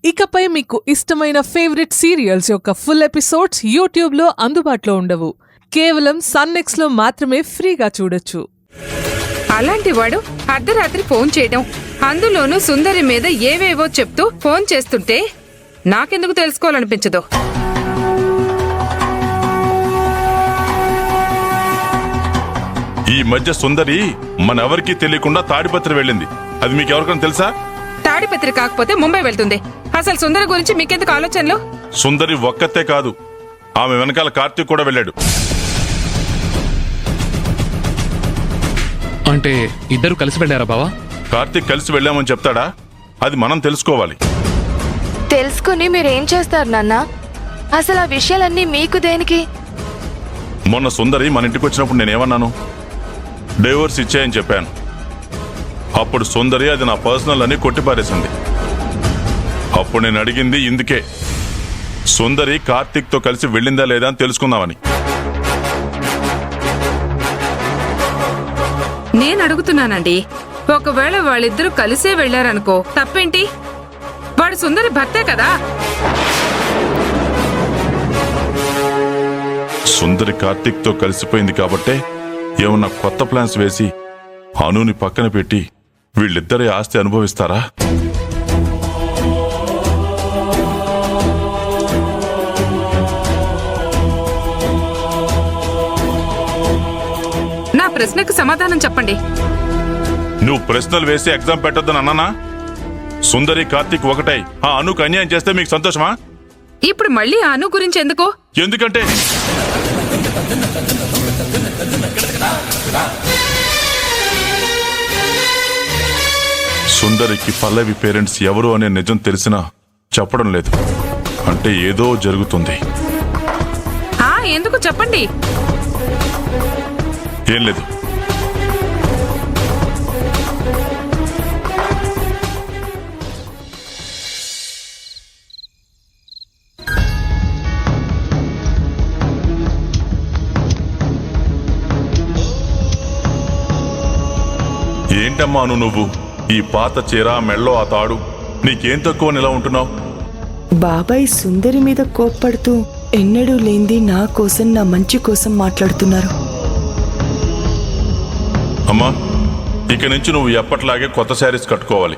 ఇకపై మీకు ఇష్టమైన ఫేవరెట్ సీరియల్స్ యొక్క ఫుల్ ఎపిసోడ్స్ యూట్యూబ్లో అందుబాటులో ఉండవు. కేవలం సన్నెక్స్లో మాత్రమే ఫ్రీగా చూడొచ్చు. అలాంటి వాడు అర్ధరాత్రి ఫోన్ చేయడం, అందులోనూ సుందరి మీద ఏవేవో చెప్తూ ఫోన్ చేస్తుంటే నాకెందుకు తెలుసుకోవాలనిపించదు. ఈ మధ్య సుందరి మనెవరికీ తెలియకుండా తాడిపత్రి వెళ్ళింది. అది మీకెవరికైనా తెలుసా? తాడిపత్రి కాకపోతే ముంబై వెళ్తుంది. అసలు సుందరి గురించి మీకెందుకు ఆలోచనలు? సుందరి ఒక్కతే కాదు, ఆమె వెనకాల కార్తీక్ కూడా వెళ్ళాడు. అంటే ఇద్దరు కలిసి వెళ్ళారా బావా? కార్తీక్ కలిసి వెళ్ళామని చెప్తాడా? అది మనం తెలుసుకోవాలి. తెలుసుకుని మీరేం చేస్తారు నాన్న? అసలు ఆ విషయాలన్నీ మీకు దేనికి? మొన్న సుందరి మన ఇంటికి వచ్చినప్పుడు నేనేమన్నాను? డైవోర్స్ ఇచ్చాయని చెప్పాను. అప్పుడు సుందరి అది నా పర్సనల్ అని కొట్టిపారేసింది. అప్పుడు నేను అడిగింది ఇందుకే, సుందరి కార్తీక్ తో కలిసి వెళ్ళిందా లేదా అని తెలుసుకుందామని. నేను అడుగుతున్నానండి, ఒకవేళ వాళ్ళిద్దరూ కలిసే వెళ్లారనుకో తప్పేంటి? వాడు సుందరి భర్తే కదా. సుందరి కార్తీక్ తో కలిసిపోయింది కాబట్టే ఏమన్నా కొత్త ప్లాన్స్ వేసి అనుని పక్కన పెట్టి వీళ్ళిద్దరే ఆస్తి అనుభవిస్తారా? నా ప్రశ్నకు సమాధానం చెప్పండి. నువ్వు ప్రశ్నలు వేసి ఎగ్జామ్ పెట్టొద్దని అన్నానా? సుందరి కార్తీక్ ఒకటై ఆ అనుకు అన్యాయం చేస్తే మీకు సంతోషమా? ఇప్పుడు మళ్ళీ ఆ అను గురించి ఎందుకు? ఎందుకంటే సుందరికి పల్లవి పేరెంట్స్ ఎవరు అనే నిజం తెలిసినా చెప్పడం లేదు. అంటే ఏదో జరుగుతుంది. ఎందుకు చెప్పండి. ఏం లేదు. ఏంటమ్మా నువ్వు ఈ పాత చీర, మెళ్ళో ఆ తాడు, నీకేం తక్కువ ఇలా ఉంటున్నావు? బాబాయ్ సుందరి మీద కోప్పడుతూ ఎన్నడూ లేంది నా కోసం, నా మంచి కోసం మాట్లాడుతున్నారు. అమ్మా, ఇక నుంచి నువ్వు ఎప్పట్లాగే కొత్త శారీస్ కట్టుకోవాలి.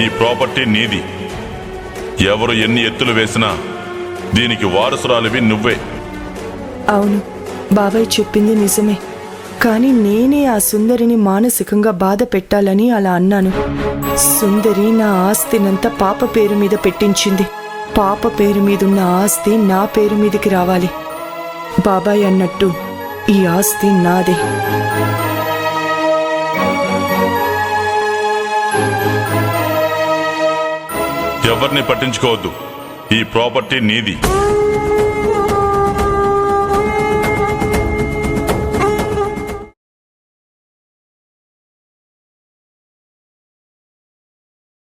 ఈ ప్రాపర్టీ నీది. ఎవరు ఎన్ని ఎత్తులు వేసినా దీనికి వారసురాలివి నువ్వే. అవును, బాబాయ్ చెప్పింది నిజమే. కానీ నేనే ఆ సుందరిని మానసికంగా బాధ పెట్టాలని అలా అన్నాను. సుందరి నా ఆస్తినంతా పాప పేరు మీద పెట్టించింది. పాప పేరు మీదున్న ఆస్తి నా పేరు మీదకి రావాలి. బాబాయ్ అన్నట్టు ఈ ఆస్తి నాదే. ఎవరిని పట్టించుకోవద్దు. ఈ ప్రాపర్టీ నీది.